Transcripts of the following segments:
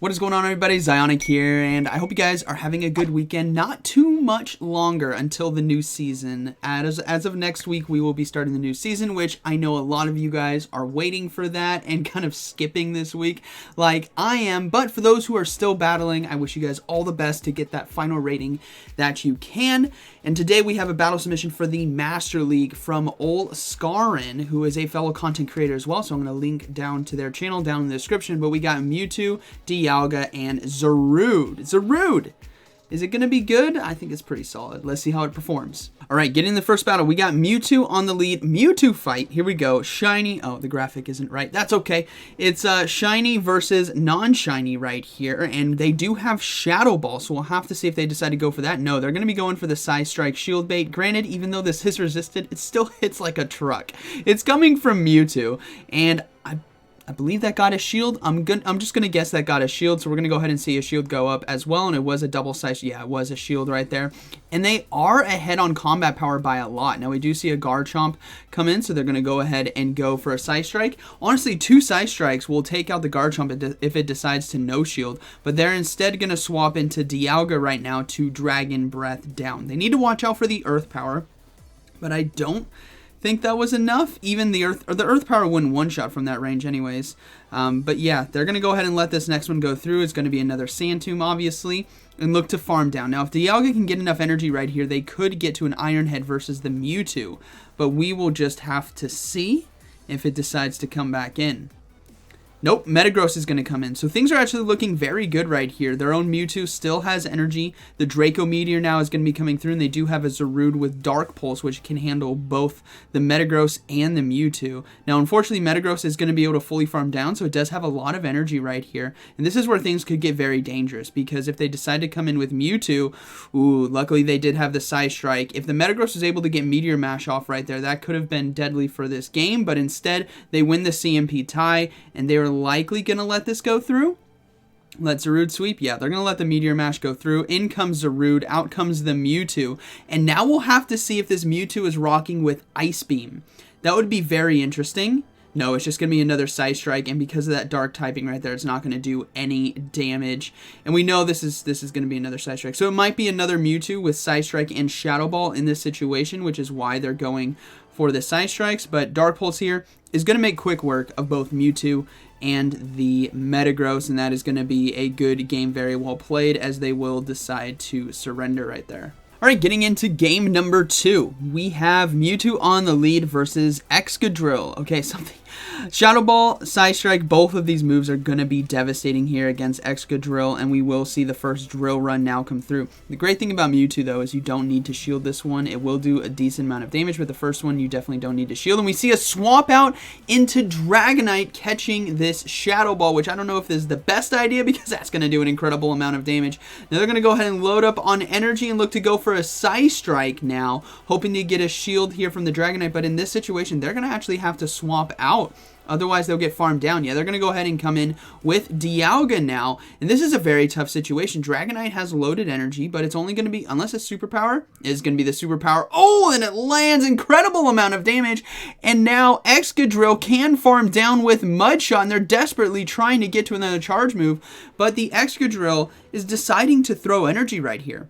What is going on, everybody? ZyoniK here, and I hope you guys are having a good weekend. Not too much longer until the new season. As of next week, we will be starting the new season, which I know a lot of you guys are waiting for that and kind of skipping this week like I am. But for those who are still battling, I wish you guys all the best to get that final rating that you can. And today we have a battle submission for the Master League from Ol Scarin, who is a fellow content creator as well. So I'm going to link down to their channel down in the description. But we got Mewtwo, Dialga, and Zarude. Zarude! Is it going to be good? I think it's pretty solid. Let's see how it performs. All right, getting the first battle. We got Mewtwo on the lead. Mewtwo fight. Here we go. Shiny. Oh, the graphic isn't right. That's okay. It's shiny versus non-shiny right here. And they do have Shadow Ball, so we'll have to see if they decide to go for that. No, they're going to be going for the Psystrike Shield Bait. Granted, even though this is resisted, it still hits like a truck. It's coming from Mewtwo, and I believe that got a shield. I'm just going to guess that got a shield, so we're going to go ahead and see a shield go up as well, and it was a double size. Yeah, it was a shield right there. And they are ahead on combat power by a lot. Now, we do see a Garchomp come in, so they're going to go ahead and go for a Psystrike. Honestly, two Psystrikes will take out the Garchomp if it decides to no shield, but they're instead going to swap into Dialga right now to Dragon Breath down. They need to watch out for the Earth Power, but I don't think that was enough. Even the earth power wouldn't one-shot from that range anyways. But yeah, they're going to go ahead and let this next one go through. It's going to be another Sand Tomb, obviously, and look to farm down. Now, if Dialga can get enough energy right here, they could get to an Iron Head versus the Mewtwo, but we will just have to see if it decides to come back in. Nope, Metagross is going to come in. So things are actually looking very good right here. Their own Mewtwo still has energy. The Draco Meteor now is going to be coming through, and they do have a Zarude with Dark Pulse, which can handle both the Metagross and the Mewtwo. Now, unfortunately, Metagross is going to be able to fully farm down, so it does have a lot of energy right here. And this is where things could get very dangerous, because if they decide to come in with Mewtwo, ooh, luckily they did have the Psystrike. If the Metagross was able to get Meteor Mash off right there, that could have been deadly for this game, but instead, they win the CMP tie, and they are likely going to let this go through. Let Zarude sweep. Yeah, they're going to let the Meteor Mash go through. In comes Zarude. Out comes the Mewtwo. And now we'll have to see if this Mewtwo is rocking with Ice Beam. That would be very interesting. No, it's just going to be another Psystrike, and because of that dark typing right there, it's not going to do any damage. And we know this is going to be another Psystrike. So it might be another Mewtwo with Psystrike and Shadow Ball in this situation, which is why they're going for the Psystrikes. But Dark Pulse here is going to make quick work of both Mewtwo and the Metagross, and that is going to be a good game, very well played, as they will decide to surrender right there. All right, getting into game number 2, we have Mewtwo on the lead versus Excadrill. Okay, Shadow Ball, Psystrike, both of these moves are going to be devastating here against Excadrill, and we will see the first drill run now come through. The great thing about Mewtwo, though, is you don't need to shield this one. It will do a decent amount of damage, but the first one you definitely don't need to shield. And we see a swap out into Dragonite catching this Shadow Ball, which I don't know if this is the best idea, because that's going to do an incredible amount of damage. Now they're going to go ahead and load up on energy and look to go for a Psystrike now, hoping to get a shield here from the Dragonite, but in this situation, they're going to actually have to swap out. Otherwise, they'll get farmed down. Yeah, they're going to go ahead and come in with Dialga now. And this is a very tough situation. Dragonite has loaded energy, but it's only going to be, unless it's superpower, is going to be the superpower. Oh, and it lands incredible amount of damage. And now Excadrill can farm down with Mudshot, and they're desperately trying to get to another charge move. But the Excadrill is deciding to throw energy right here.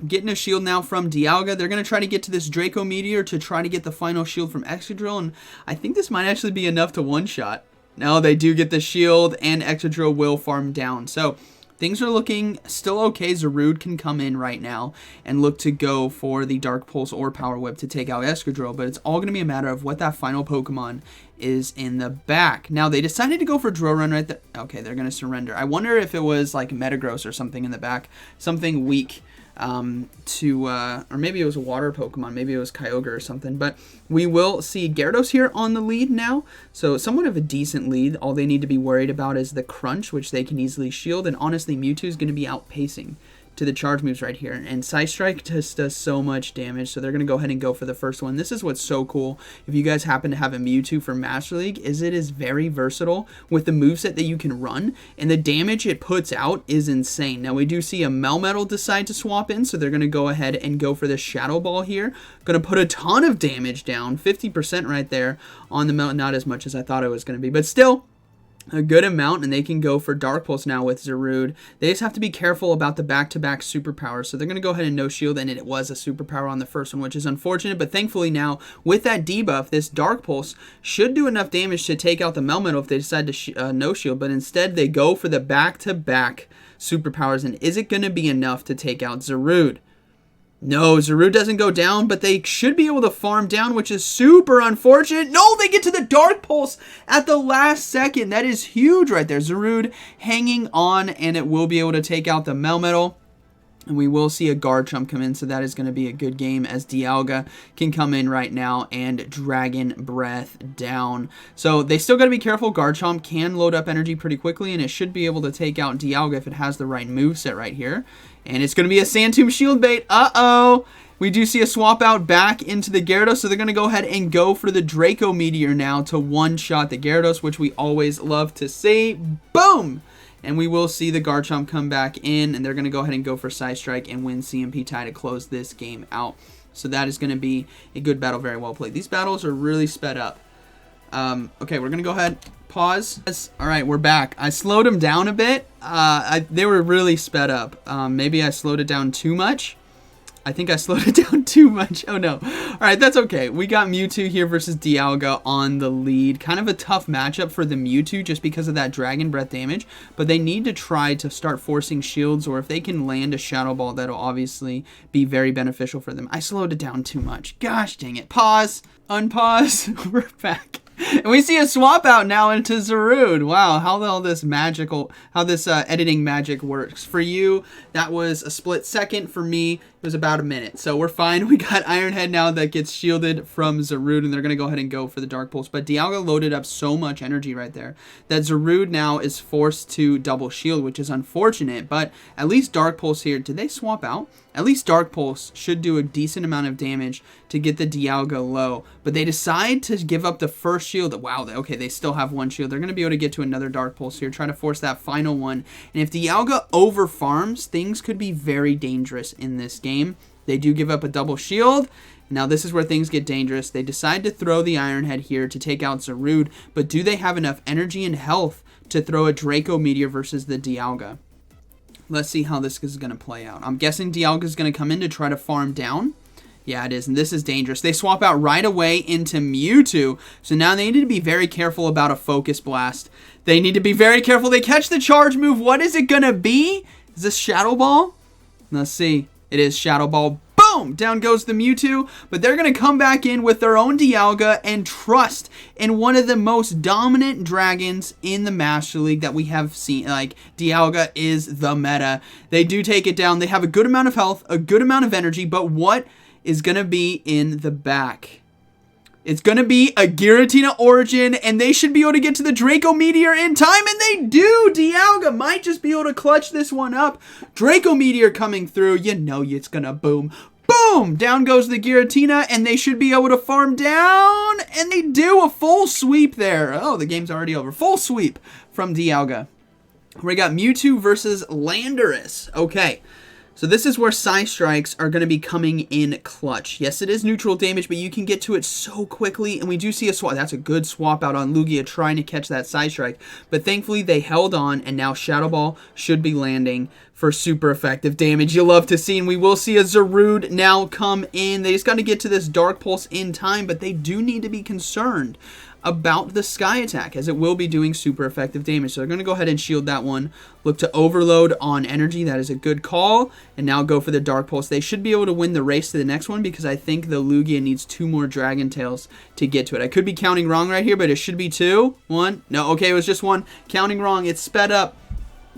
Getting a shield now from Dialga. They're going to try to get to this Draco Meteor to try to get the final shield from Excadrill, and I think this might actually be enough to one-shot. No, they do get the shield, and Excadrill will farm down. So things are looking still okay. Zarude can come in right now and look to go for the Dark Pulse or Power Whip to take out Excadrill, but it's all going to be a matter of what that final Pokemon is in the back. Now, they decided to go for Drill Run right there. Okay, they're going to surrender. I wonder if it was like Metagross or something in the back, something weak. Or maybe it was a water Pokemon, maybe it was Kyogre or something, but we will see Gyarados here on the lead now, so somewhat of a decent lead. All they need to be worried about is the Crunch, which they can easily shield, and honestly, Mewtwo is going to be outpacing to the charge moves right here. And Psystrike just does so much damage, so they're going to go ahead and go for the first one. This is what's so cool if you guys happen to have a Mewtwo for Master League, is it is very versatile with the moveset that you can run, and the damage it puts out is insane. Now we do see a Melmetal decide to swap in, so they're going to go ahead and go for the Shadow Ball here. Going to put a ton of damage down, 50% right there on the Mel. Not as much as I thought it was going to be, but still, a good amount, and they can go for Dark Pulse now with Zarude. They just have to be careful about the back-to-back superpowers, so they're going to go ahead and no shield, and it was a superpower on the first one, which is unfortunate, but thankfully now, with that debuff, this Dark Pulse should do enough damage to take out the Melmetal if they decide to no shield, but instead they go for the back-to-back superpowers, and is it going to be enough to take out Zarude? No, Zarude doesn't go down, but they should be able to farm down, which is super unfortunate. No, they get to the Dark Pulse at the last second. That is huge right there. Zarude hanging on, and it will be able to take out the Melmetal. And we will see a Garchomp come in, so that is going to be a good game as Dialga can come in right now and Dragon Breath down. So they still got to be careful. Garchomp can load up energy pretty quickly, and it should be able to take out Dialga if it has the right moveset right here. And it's going to be a Sand Tomb Shield Bait. Uh-oh! We do see a swap out back into the Gyarados, so they're going to go ahead and go for the Draco Meteor now to one-shot the Gyarados, which we always love to see. Boom! And we will see the Garchomp come back in, and they're going to go ahead and go for Side Strike and win CMP tie to close this game out. So that is going to be a good battle, very well played. These battles are really sped up. Okay, we're going to go ahead, pause. All right, we're back. I slowed them down a bit. They were really sped up. Maybe I slowed it down too much. I think I slowed it down too much. Oh no. Alright, that's okay. We got Mewtwo here versus Dialga on the lead. Kind of a tough matchup for the Mewtwo just because of that Dragon Breath damage. But they need to try to start forcing shields, or if they can land a Shadow Ball, that'll obviously be very beneficial for them. I slowed it down too much. Gosh dang it. Pause. Unpause. We're back. And we see a swap out now into Zarude. Wow, how all this editing magic works. For you, that was a split second. For me, it was about a minute. So we're fine. We got Iron Head now that gets shielded from Zarude, and they're going to go ahead and go for the Dark Pulse. But Dialga loaded up so much energy right there that Zarude now is forced to double shield, which is unfortunate. But at least Dark Pulse here. Did they swap out? At least Dark Pulse should do a decent amount of damage to get the Dialga low. But they decide to give up the first shield. Wow, okay, they still have one shield. They're going to be able to get to another Dark Pulse here, try to force that final one. And if Dialga over farms, things could be very dangerous in this game. They do give up a double shield. Now this is where things get dangerous. They decide to throw the Iron Head here to take out Zarude. But do they have enough energy and health to throw a Draco Meteor versus the Dialga? Let's see how this is going to play out. I'm guessing Dialga is going to come in to try to farm down. Yeah, it is, and this is dangerous. They swap out right away into Mewtwo, so now they need to be very careful about a Focus Blast. They need to be very careful. They catch the charge move. What is it going to be? Is this Shadow Ball? Let's see. It is Shadow Ball. Boom! Down goes the Mewtwo, but they're going to come back in with their own Dialga and trust in one of the most dominant dragons in the Master League that we have seen. Like, Dialga is the meta. They do take it down. They have a good amount of health, a good amount of energy, but what is going to be in the back? It's going to be a Giratina Origin, and they should be able to get to the Draco Meteor in time, and they do! Dialga might just be able to clutch this one up. Draco Meteor coming through. You know it's going to boom. Boom! Down goes the Giratina, and they should be able to farm down, and they do a full sweep there. Oh, the game's already over. Full sweep from Dialga. We got Mewtwo versus Landorus. Okay. So this is where Psy Strikes are going to be coming in clutch. Yes, it is neutral damage, but you can get to it so quickly. And we do see a swap. That's a good swap out on Lugia trying to catch that Psy Strike. But thankfully, they held on, and now Shadow Ball should be landing for super effective damage. You love to see, and we will see a Zarude now come in. They just got to get to this Dark Pulse in time, but they do need to be concerned about the Sky Attack, as it will be doing super effective damage. So they're going to go ahead and shield that one. Look to overload on energy. That is a good call. And now go for the Dark Pulse. They should be able to win the race to the next one, because I think the Lugia needs 2 more Dragon Tails to get to it. I could be counting wrong right here, but it should be 2. 1. No, okay, it was just 1. Counting wrong. It's sped up.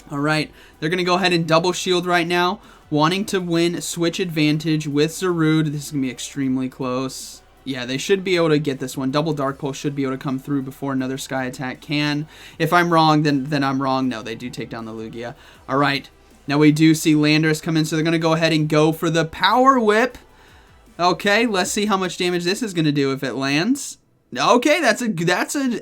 All right. They're going to go ahead and double shield right now, wanting to win switch advantage with Zarude. This is going to be extremely close. Yeah, they should be able to get this one. Double Dark Pulse should be able to come through before another Sky Attack can. If I'm wrong, then I'm wrong. No, they do take down the Lugia. All right. Now we do see Landorus come in, so they're going to go ahead and go for the Power Whip. Okay, let's see how much damage this is going to do if it lands. Okay, that's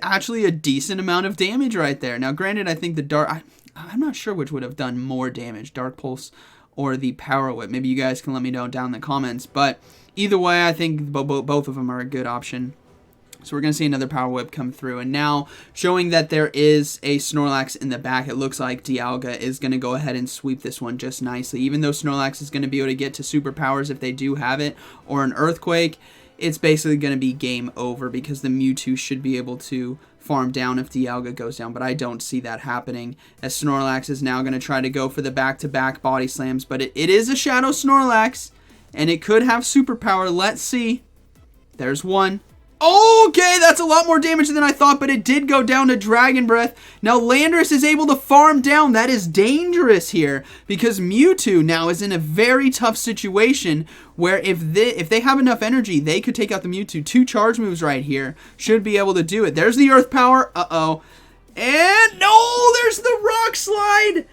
actually a decent amount of damage right there. Now, granted, I think the Dark... I'm not sure which would have done more damage, Dark Pulse or the Power Whip. Maybe you guys can let me know down in the comments, but either way, I think both of them are a good option. So we're going to see another Power Whip come through. And now, showing that there is a Snorlax in the back, it looks like Dialga is going to go ahead and sweep this one just nicely. Even though Snorlax is going to be able to get to superpowers if they do have it, or an Earthquake, it's basically going to be game over because the Mewtwo should be able to farm down if Dialga goes down. But I don't see that happening, as Snorlax is now going to try to go for the back-to-back body slams. But it is a Shadow Snorlax, and it could have superpower. Let's see. There's one. Okay, that's a lot more damage than I thought, but it did go down to Dragon Breath. Now Landorus is able to farm down. That is dangerous here because Mewtwo now is in a very tough situation where if they have enough energy, they could take out the Mewtwo. 2 charge moves right here should be able to do it. There's the Earth Power. Uh-oh. And no, there's the Rock Slide.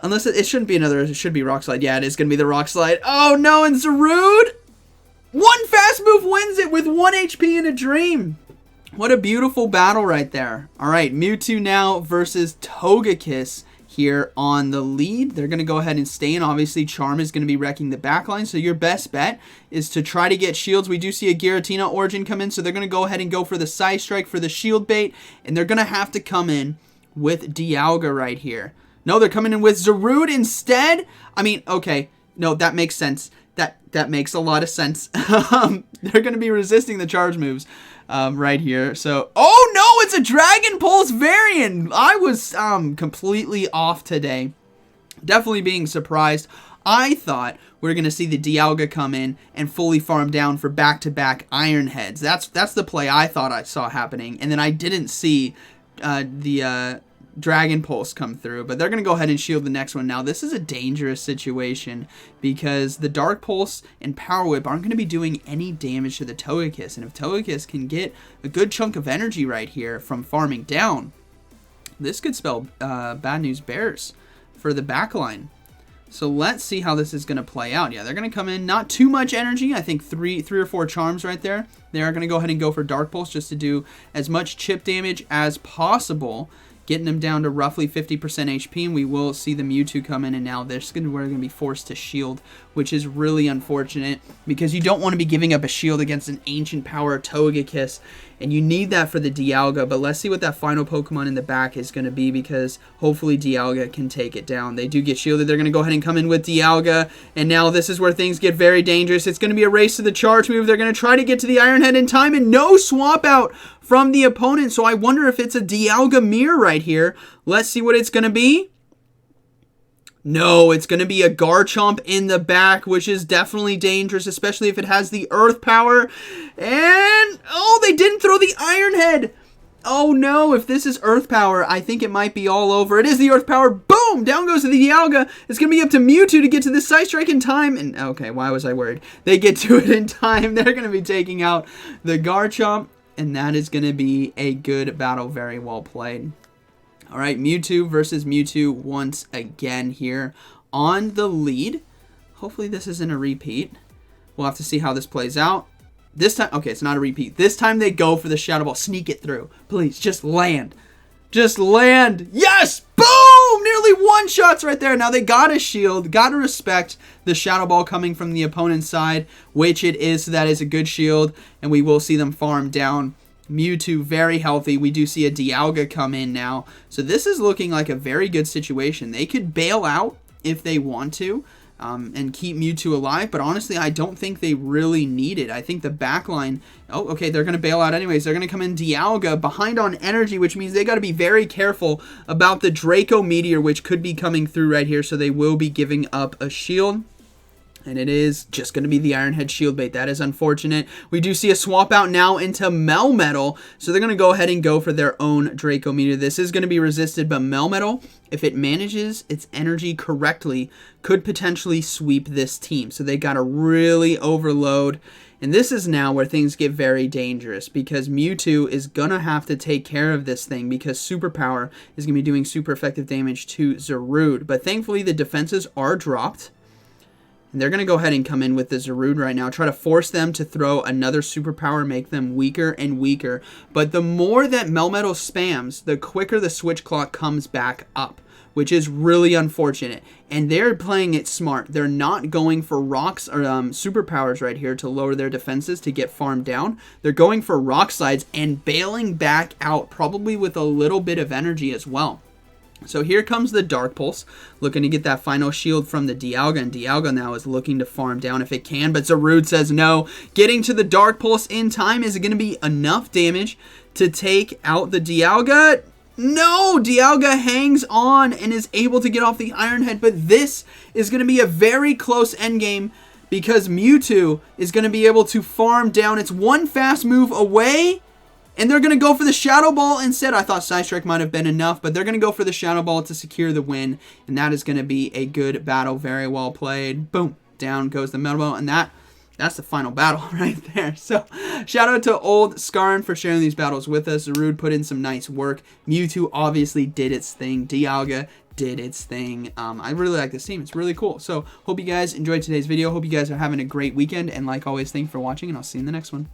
Unless it shouldn't be another, it should be Rock Slide. Yeah, it is going to be the Rock Slide. Oh no, and Zarude! One fast move wins it with 1 HP in a dream. What a beautiful battle right there. All right, Mewtwo now versus Togekiss here on the lead. They're going to go ahead and stay in. Obviously, Charm is going to be wrecking the backline, so your best bet is to try to get shields. We do see a Giratina Origin come in, so they're going to go ahead and go for the Side Strike for the shield bait, and they're going to have to come in with Dialga right here. No, they're coming in with Zarude instead. I mean, okay, no, that makes sense. That makes a lot of sense. They're going to be resisting the charge moves right here. So, oh no, it's a Dragon Pulse variant. I was completely off today. Definitely being surprised. I thought we were going to see the Dialga come in and fully farm down for back-to-back Iron Heads. That's the play I thought I saw happening. And then I didn't see the Dragon Pulse come through, but they're going to go ahead and shield the next one. Now, this is a dangerous situation because the Dark Pulse and Power Whip aren't going to be doing any damage to the Togekiss, and if Togekiss can get a good chunk of energy right here from farming down, this could spell bad news bears for the backline. So let's see how this is going to play out. Yeah, they're going to come in, not too much energy. I think three or four charms right there. They are going to go ahead and go for Dark Pulse just to do as much chip damage as possible, getting them down to roughly 50% HP, and we will see the Mewtwo come in, and now we're going to be forced to shield, which is really unfortunate because you don't want to be giving up a shield against an Ancient Power Togekiss, and you need that for the Dialga. But let's see what that final Pokemon in the back is going to be, because hopefully Dialga can take it down. They do get shielded. They're going to go ahead and come in with Dialga, and now this is where things get very dangerous. It's going to be a race to the charge move. They're going to try to get to the Iron Head in time, and no swap out from the opponent, so I wonder if it's a Dialga mirror right here. Let's see what it's going to be. No, it's going to be a Garchomp in the back, which is definitely dangerous, especially if it has the Earth Power. And, oh, they didn't throw the Iron Head. Oh, no, if this is Earth Power, I think it might be all over. It is the Earth Power. Boom! Down goes to the Dialga. It's going to be up to Mewtwo to get to this Side Strike in time. And, okay, why was I worried? They get to it in time. They're going to be taking out the Garchomp, and that is going to be a good battle. Very well played. All right, Mewtwo versus Mewtwo once again here on the lead. Hopefully this isn't a repeat. We'll have to see how this plays out. This time, okay, it's not a repeat. This time they go for the Shadow Ball. Sneak it through. Please, just land. Just land. Yes! Boom! Nearly one-shots right there. Now they got a shield. Got to respect the Shadow Ball coming from the opponent's side, which it is, so that is a good shield, and we will see them farm down. Mewtwo very healthy. We do see a Dialga come in now. So this is looking like a very good situation. They could bail out if they want to and keep Mewtwo alive. But honestly, I don't think they really need it. I think the backline... Oh, okay, they're going to bail out anyways. They're going to come in Dialga behind on energy, which means they got to be very careful about the Draco Meteor, which could be coming through right here. So they will be giving up a shield. And it is just going to be the Iron Head shield bait. That is unfortunate. We do see a swap out now into Melmetal. So they're going to go ahead and go for their own Draco Meteor. This is going to be resisted, but Melmetal, if it manages its energy correctly, could potentially sweep this team. So they got to really overload. And this is now where things get very dangerous, because Mewtwo is going to have to take care of this thing, because Superpower is going to be doing super effective damage to Zarude. But thankfully the defenses are dropped. And they're going to go ahead and come in with the Zarude right now. Try to force them to throw another superpower, make them weaker and weaker. But the more that Melmetal spams, the quicker the switch clock comes back up. which is really unfortunate. And they're playing it smart. They're not going for rocks or superpowers right here to lower their defenses to get farmed down. They're going for rock slides and bailing back out, probably with a little bit of energy as well. So here comes the Dark Pulse, looking to get that final shield from the Dialga, and Dialga now is looking to farm down if it can, but Zarude says no. Getting to the Dark Pulse in time is going to be enough damage to take out the Dialga. No, Dialga hangs on and is able to get off the Iron Head, but this is going to be a very close endgame because Mewtwo is going to be able to farm down. It's one fast move away. And they're going to go for the Shadow Ball instead. I thought Side Strike might have been enough, but they're going to go for the Shadow Ball to secure the win. And that is going to be a good battle. Very well played. Boom. Down goes the Metal Ball. And that's the final battle right there. So, shout out to Old Skarn for sharing these battles with us. Zarude put in some nice work. Mewtwo obviously did its thing. Dialga did its thing. I really like this team. It's really cool. So, hope you guys enjoyed today's video. Hope you guys are having a great weekend. And like always, thank you for watching, and I'll see you in the next one.